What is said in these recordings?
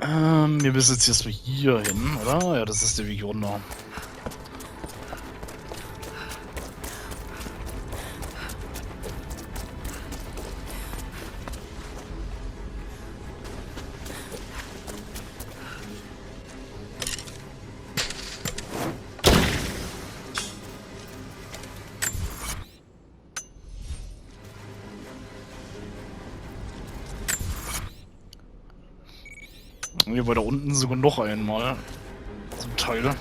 Wir müssen jetzt erstmal hier hin, oder? Ja, das ist der Weg runter. Hier weiter unten sogar noch einmal. Zum Teil.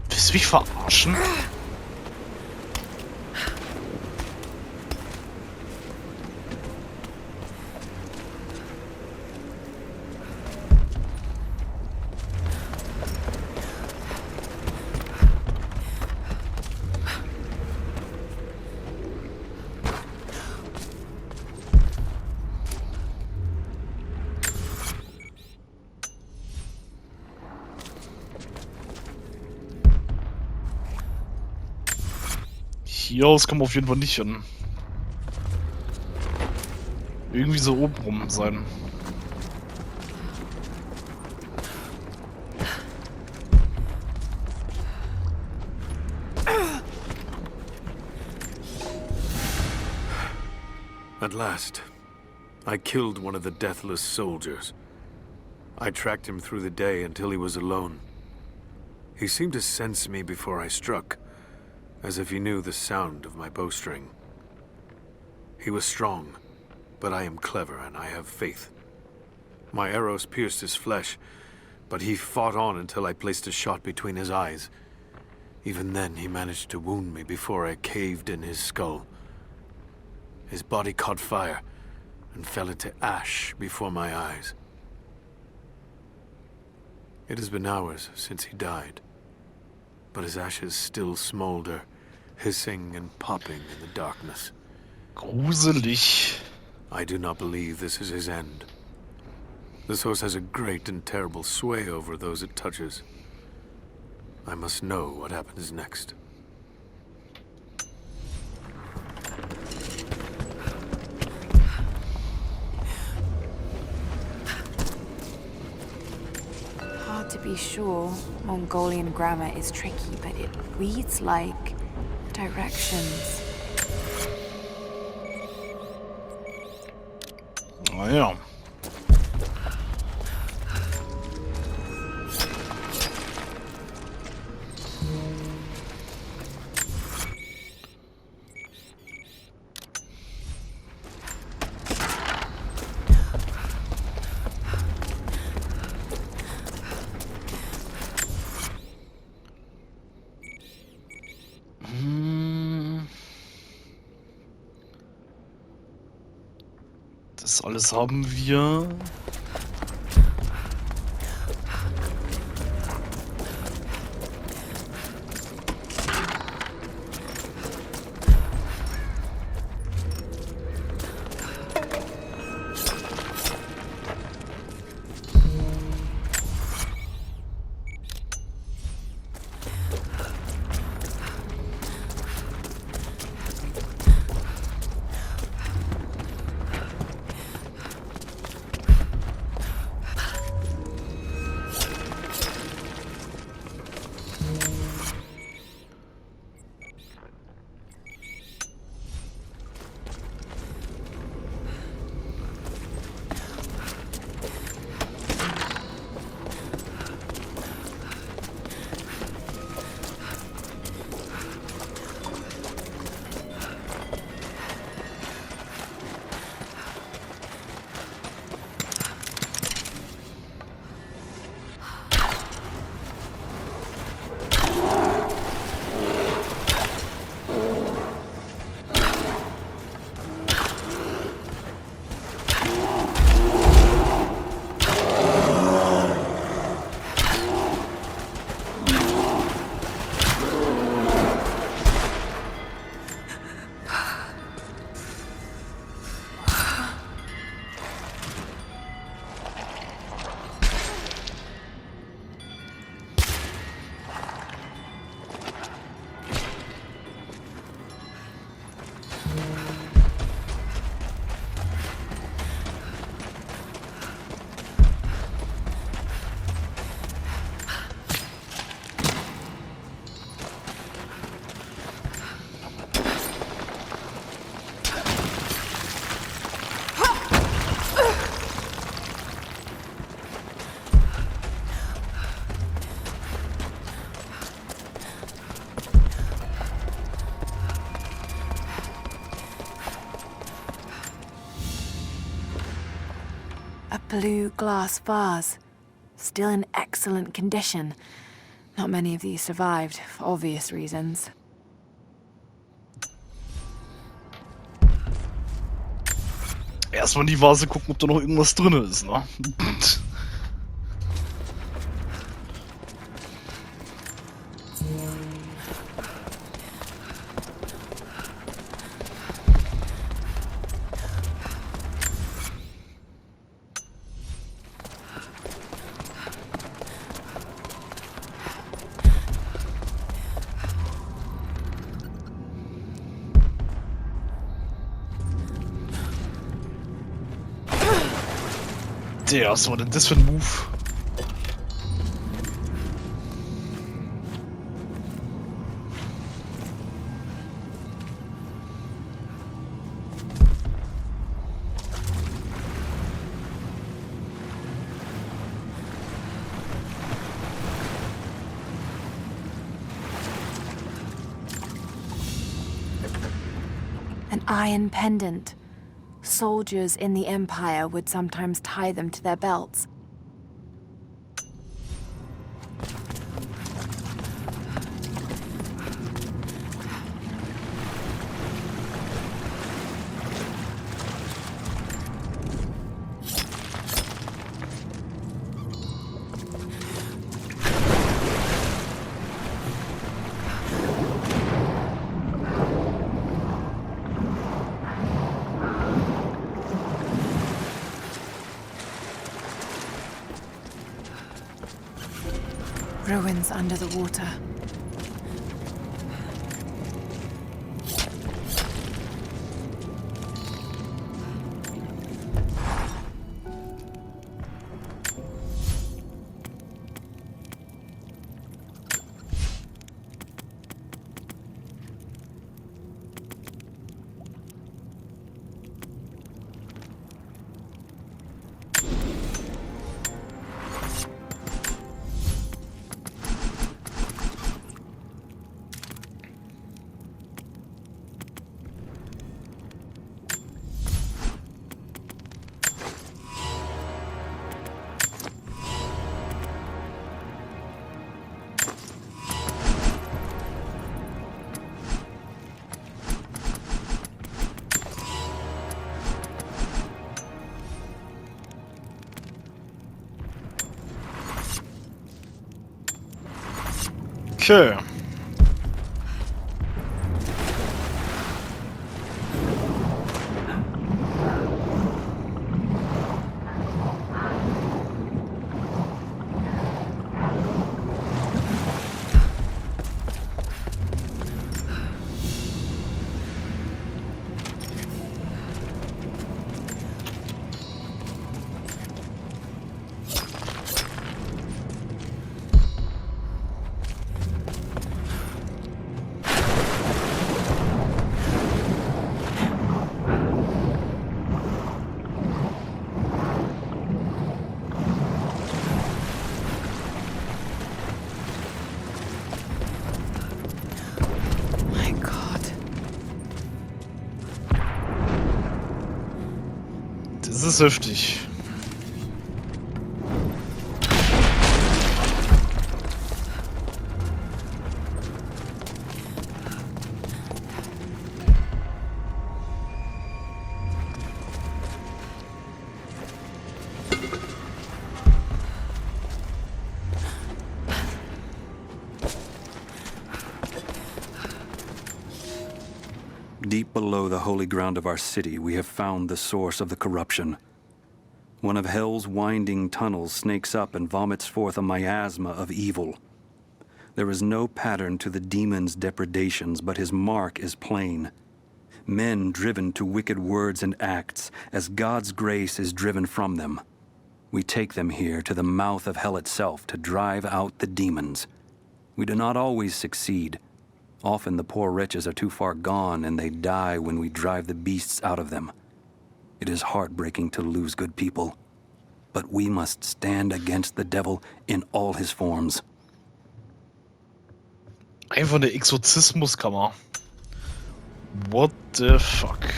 Willst du mich verarschen? Hier aus kann man auf jeden Fall nicht hin. Irgendwie so oben rum sein. At last, I killed one of the deathless soldiers. I tracked him through the day until he was alone. He seemed to sense me before I struck, as if he knew the sound of my bowstring. He was strong, but I am clever and I have faith. My arrows pierced his flesh, but he fought on until I placed a shot between his eyes. Even then, he managed to wound me before I caved in his skull. His body caught fire and fell into ash before my eyes. It has been hours since he died, but his ashes still smolder, hissing and popping in the darkness. Gruselig. I do not believe this is his end. The source has a great and terrible sway over those it touches. I must know what happens next. Hard to be sure. Mongolian grammar is tricky, but it reads like directions. Ah ja. Das alles haben wir. blue glass vase, still in excellent condition. Not many of these survived, for obvious reasons. Erstmal in die Vase gucken, ob da noch irgendwas drin ist, ne? Der, was war denn das für ein Move? An iron pendant. Soldiers in the Empire would sometimes tie them to their belts. Ruins under the water. Okay. Das ist heftig. Deep below the holy ground of our city, we have found the source of the corruption. One of hell's winding tunnels snakes up and vomits forth a miasma of evil. There is no pattern to the demon's depredations, but his mark is plain. Men driven to wicked words and acts, as God's grace is driven from them. We take them here to the mouth of hell itself to drive out the demons. We do not always succeed. Often the poor wretches are too far gone and they die when we drive the beasts out of them. It is heartbreaking to lose good people, but we must stand against the devil in all his forms. Einfach eine Exorzismuskammer. What the fuck?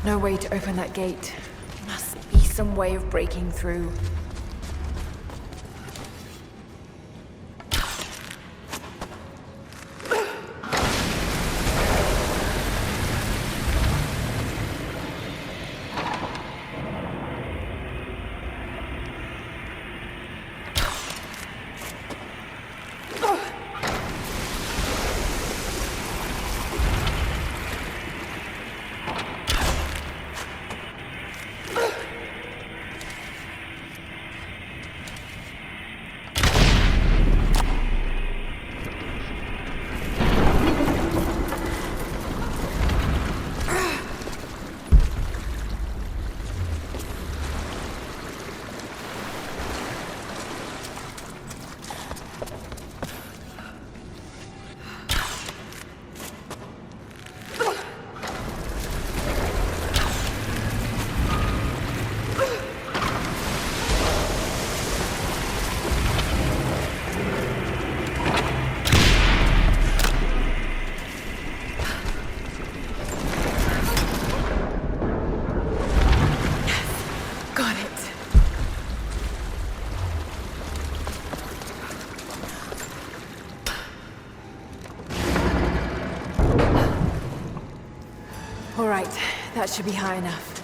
No way to open that gate. Must be some way of breaking through. Alright, that should be high enough.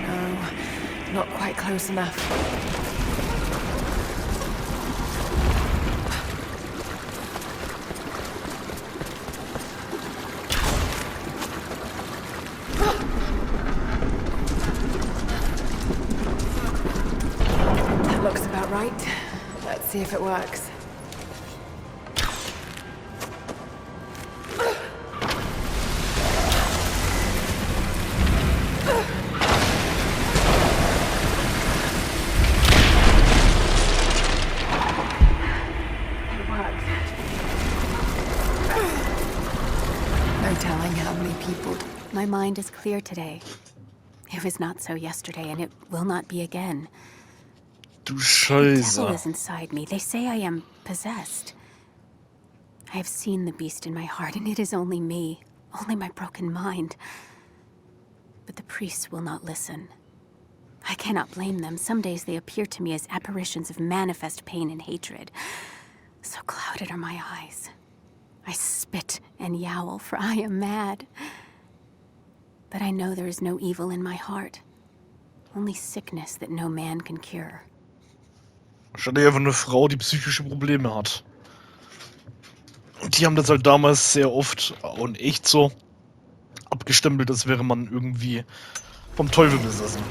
No, not quite close enough. See if it works. No telling how many people. My mind is clear today. It was not so yesterday, and it will not be again. Du The Scheiße. devil is inside me. They say I am possessed. I have seen the beast in my heart, and it is only me, only my broken mind. But the priests will not listen. I cannot blame them. Some days they appear to me as apparitions of manifest pain and hatred. So clouded are my eyes. I spit and yowl, for I am mad. But I know there is no evil in my heart. Only sickness that no man can cure. Wahrscheinlich einfach eine Frau, die psychische Probleme hat. Und die haben das halt damals sehr oft und echt so abgestempelt, als wäre man irgendwie vom Teufel besessen.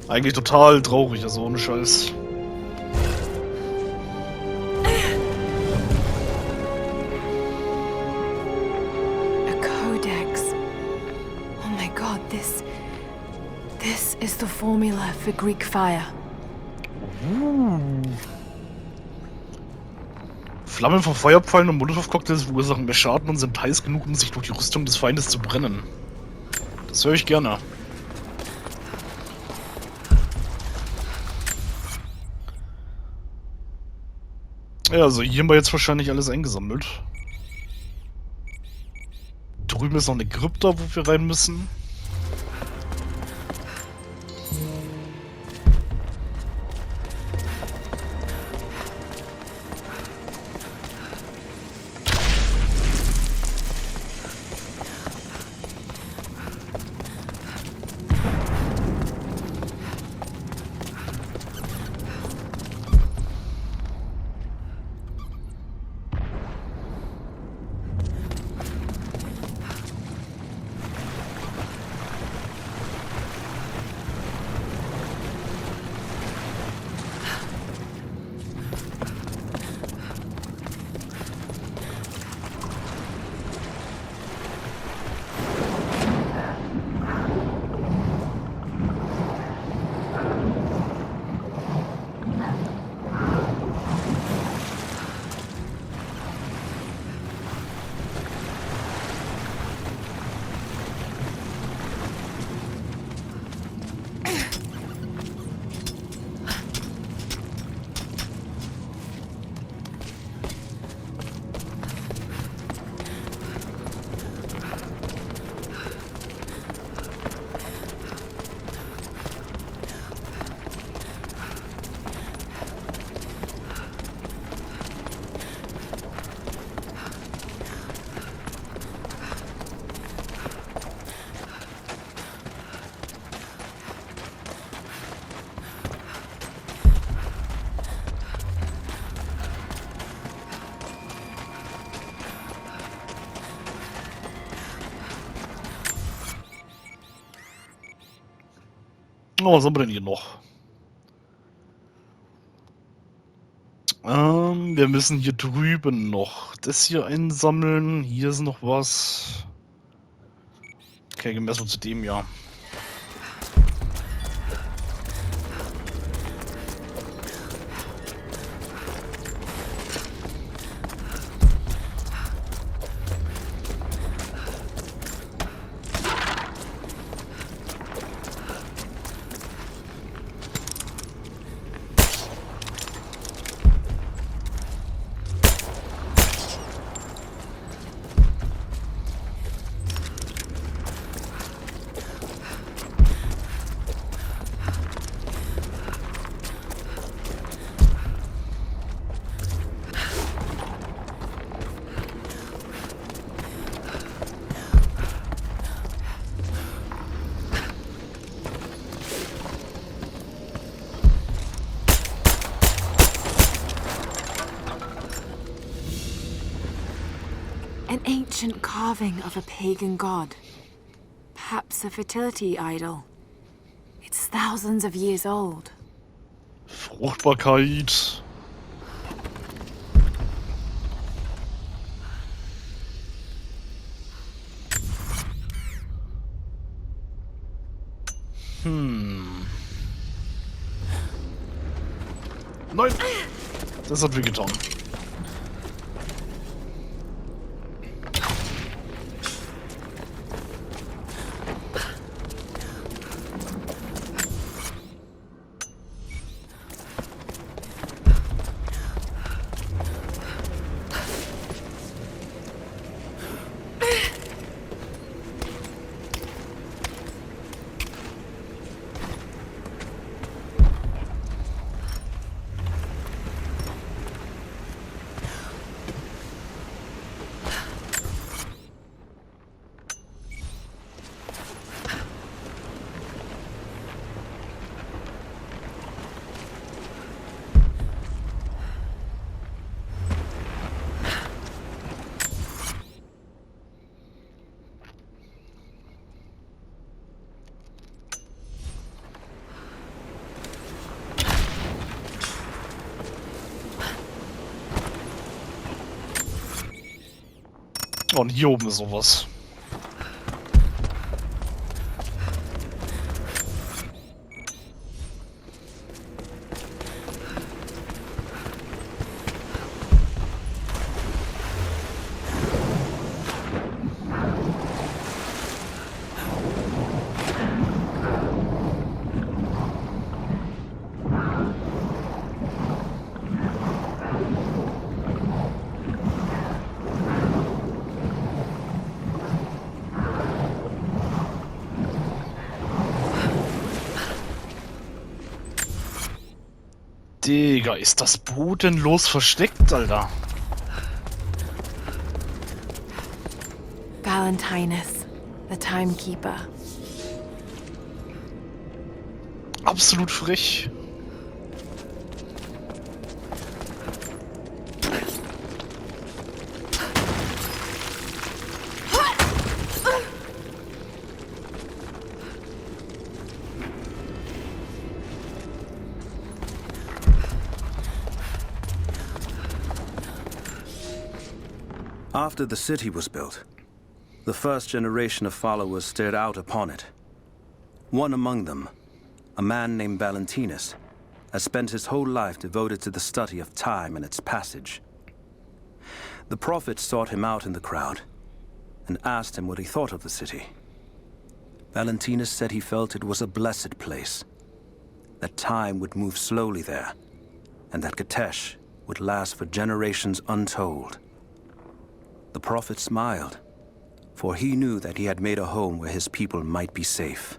Eigentlich total traurig, also ohne Scheiß. This is the formula for Greek fire. Flammen von Feuerpfeilen und Molotov-Cocktails verursachen mehr Schaden und sind heiß genug, um sich durch die Rüstung des Feindes zu brennen. Das höre ich gerne. Ja, also hier haben wir jetzt wahrscheinlich alles eingesammelt. Drüben ist noch eine Krypta, wo wir rein müssen. Oh, was haben wir denn hier noch? Wir müssen hier drüben noch das hier einsammeln. Hier ist noch was. Okay, gehen wir erstmal zu dem, ja. An ancient carving of a pagan god. Perhaps a fertility idol. It's thousands of years old. Fruchtbarkeit. Nein! Das hat wehgetan. Und hier oben ist sowas. Digga, ist das bodenlos versteckt, Alter. Valentinus, the timekeeper. Absolut frech. After the city was built, the first generation of followers stared out upon it. One among them, a man named Valentinus, has spent his whole life devoted to the study of time and its passage. The prophet sought him out in the crowd and asked him what he thought of the city. Valentinus said he felt it was a blessed place, that time would move slowly there, and that Katesh would last for generations untold. The prophet smiled, for he knew that he had made a home where his people might be safe.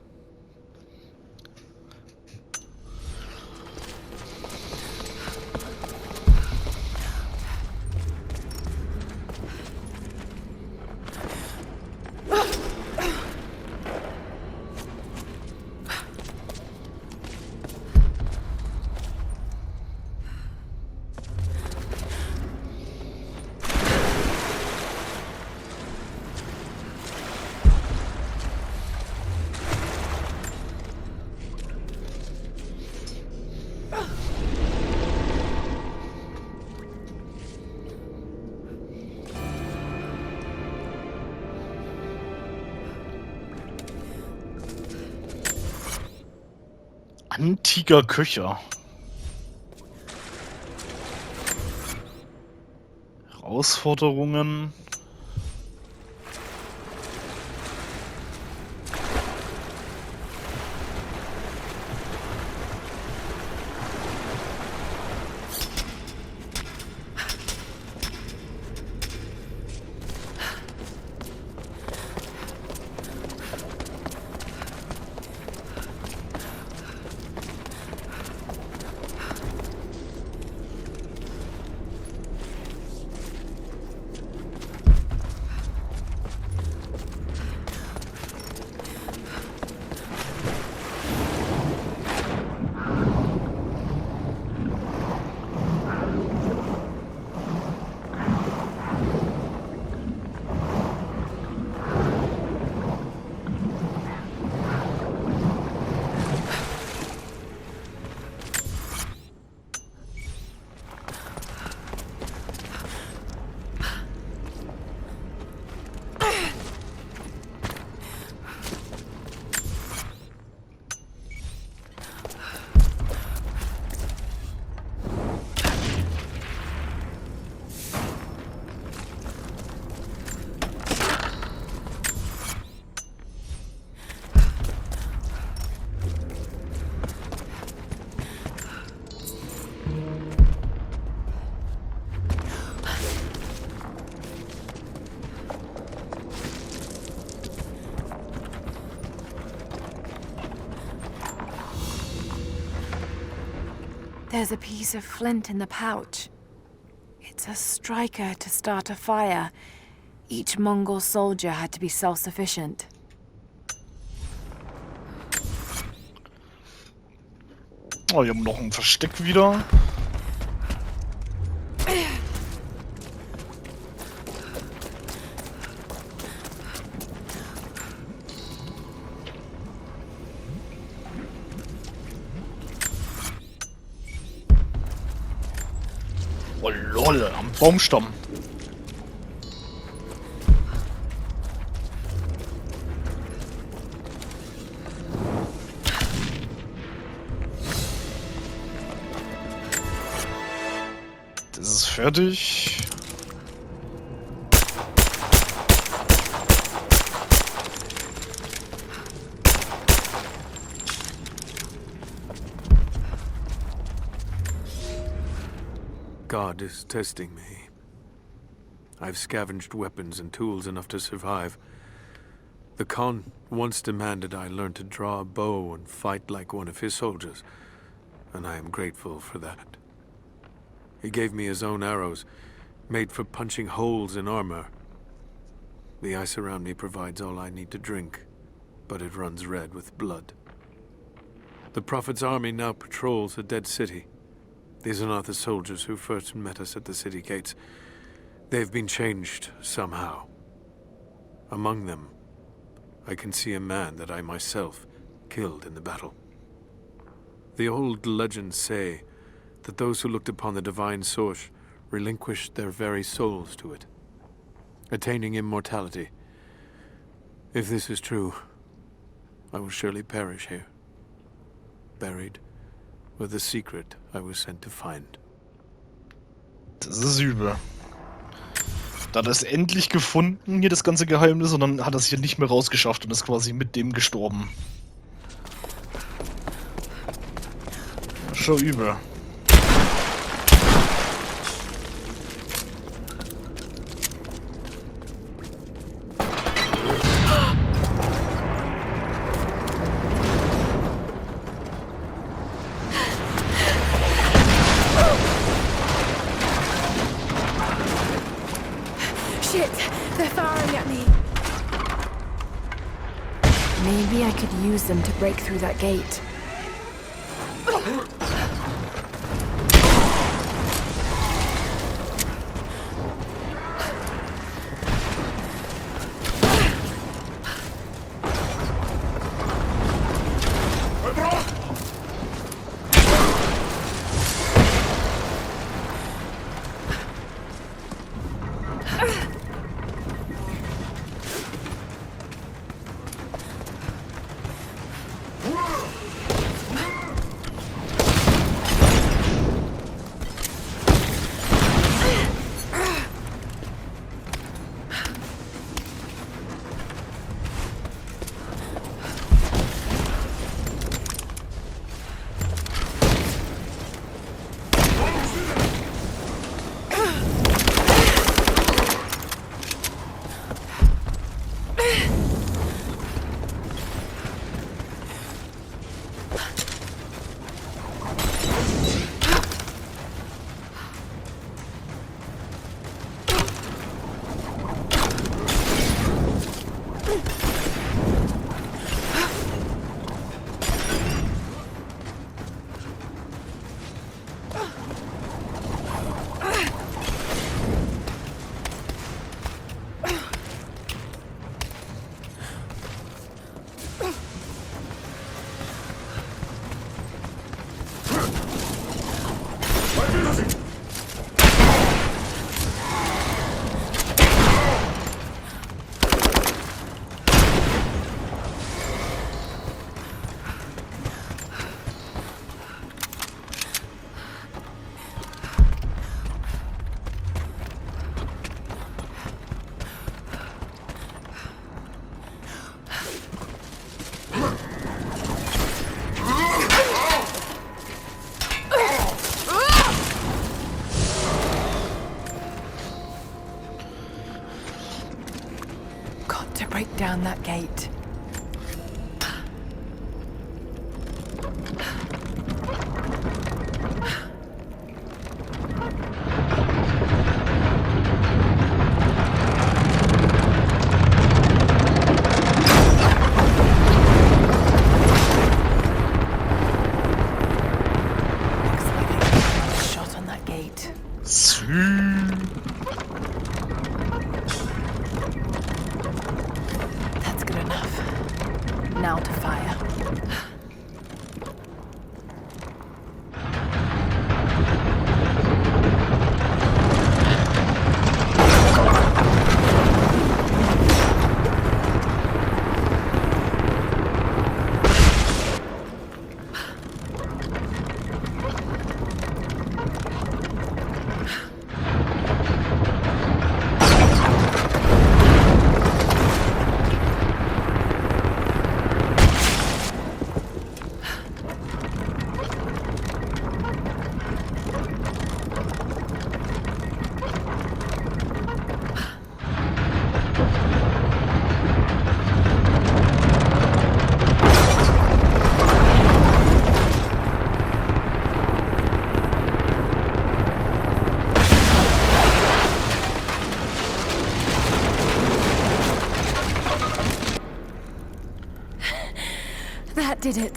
Antiker Köcher. Herausforderungen. There's a piece of flint in the pouch. It's a striker to start a fire. Each Mongol soldier had to be self-sufficient. Oh, wir haben noch ein Versteck wieder. Oh lol, am Baumstamm. Das ist fertig. God is testing me. I've scavenged weapons and tools enough to survive. The Khan once demanded I learn to draw a bow and fight like one of his soldiers, and I am grateful for that. He gave me his own arrows, made for punching holes in armor. The ice around me provides all I need to drink, but it runs red with blood. The Prophet's army now patrols a dead city. These are not the soldiers who first met us at the city gates. They've been changed somehow. Among them, I can see a man that I myself killed in the battle. The old legends say that those who looked upon the divine source relinquished their very souls to it, attaining immortality. If this is true, I will surely perish here, buried with the secret I was sent to find. Das ist übel. Da hat er es endlich gefunden, hier das ganze Geheimnis, und dann hat er es hier nicht mehr rausgeschafft und ist quasi mit dem gestorben. Schon übel. Shit! They're firing at me! Maybe I could use them to break through that gate. Break down that gate. Shot on that gate. Now to fire. That did it.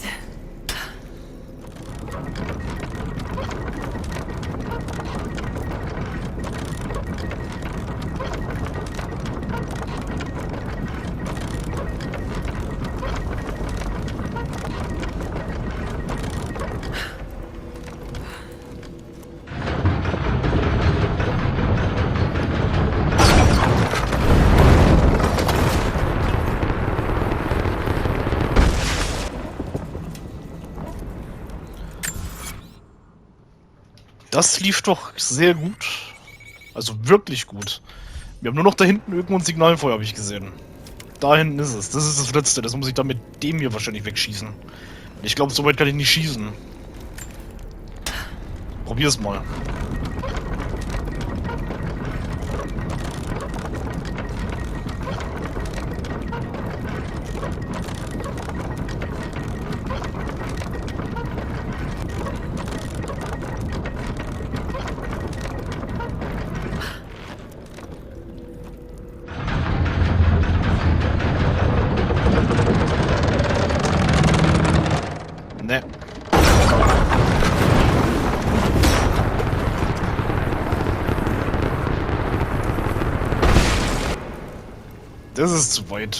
Das lief doch sehr gut. Also wirklich gut. Wir haben nur noch da hinten irgendwo ein Signalfeuer, habe ich gesehen. Da hinten ist es. Das ist das letzte. Das muss ich dann mit dem hier wahrscheinlich wegschießen. Ich glaube, so weit kann ich nicht schießen. Probier's mal. Ne. Das ist zu weit.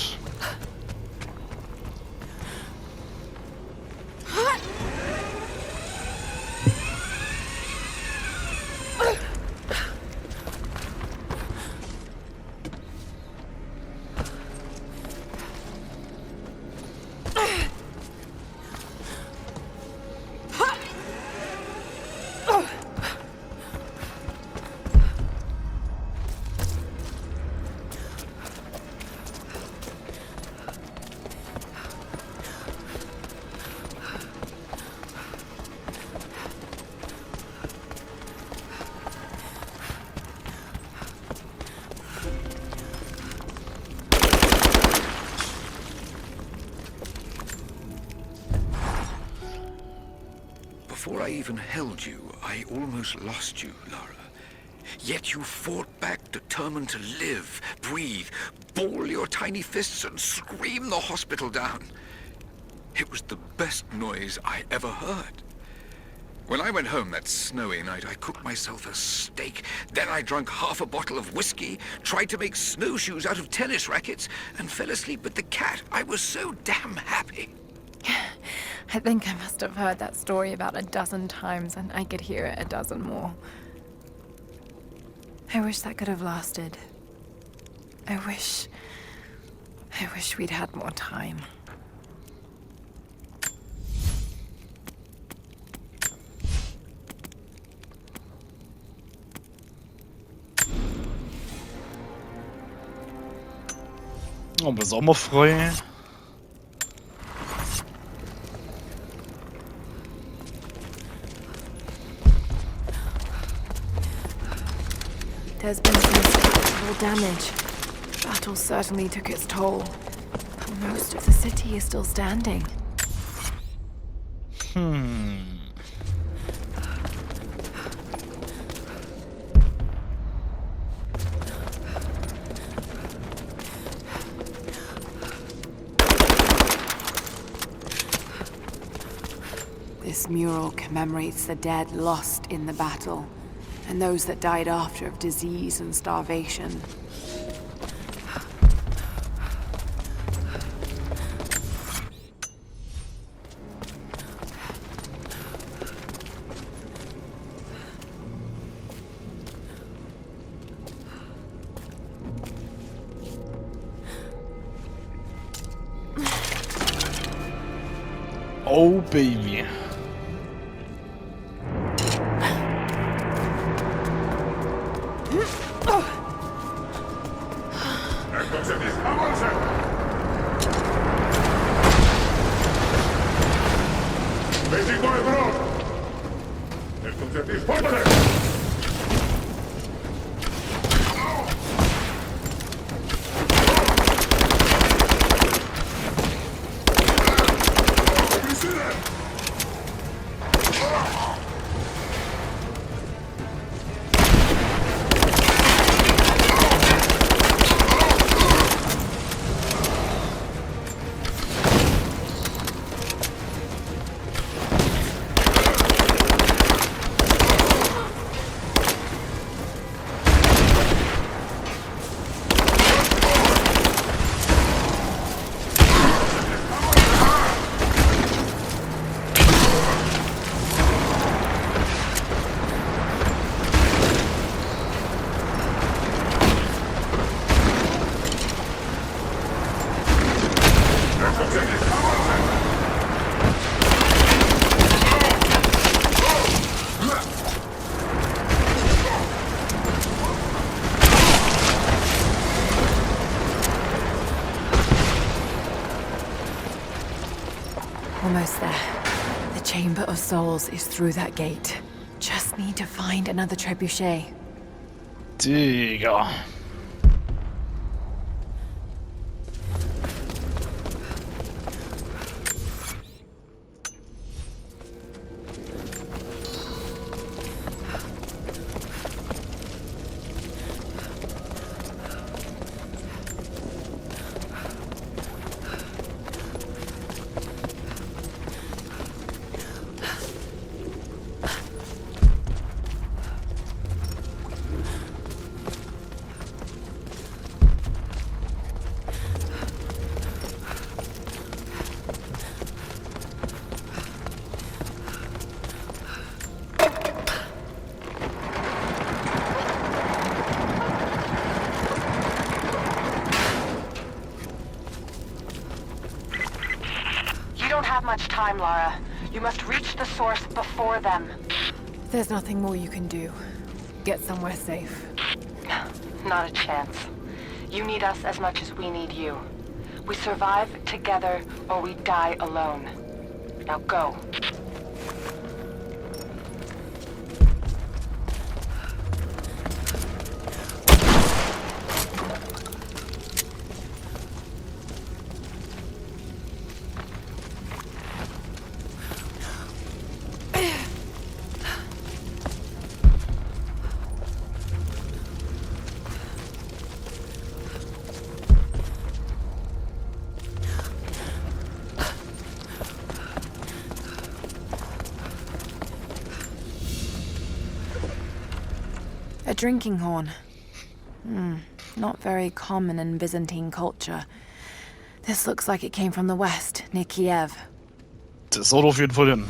Before I even held you, I almost lost you, Lara. Yet you fought back, determined to live, breathe, ball your tiny fists and scream the hospital down. It was the best noise I ever heard. When I went home that snowy night, I cooked myself a steak. Then I drank half a bottle of whiskey, tried to make snowshoes out of tennis rackets, and fell asleep with the cat. I was so damn happy. I think I must have heard that story about a dozen times, and I could hear it a dozen more. I wish that could have lasted. I wish we'd had more time. Oh, wir sind auch mal frei. There's been some considerable damage. Battle certainly took its toll. But most of the city is still standing. This mural commemorates the dead lost in the battle, and those that died after of disease and starvation. Oh, baby. Almost there. The Chamber of Souls is through that gate. Just need to find another trebuchet. Digga. Much time, Lara. You must reach the source before them. There's nothing more you can do. Get somewhere safe. Not a chance. You need us as much as we need you. We survive together or we die alone. Now go. A drinking horn. Not very common in Byzantine culture. This looks like it came from the west, near Kiev. Das haut auf jeden Fall hin.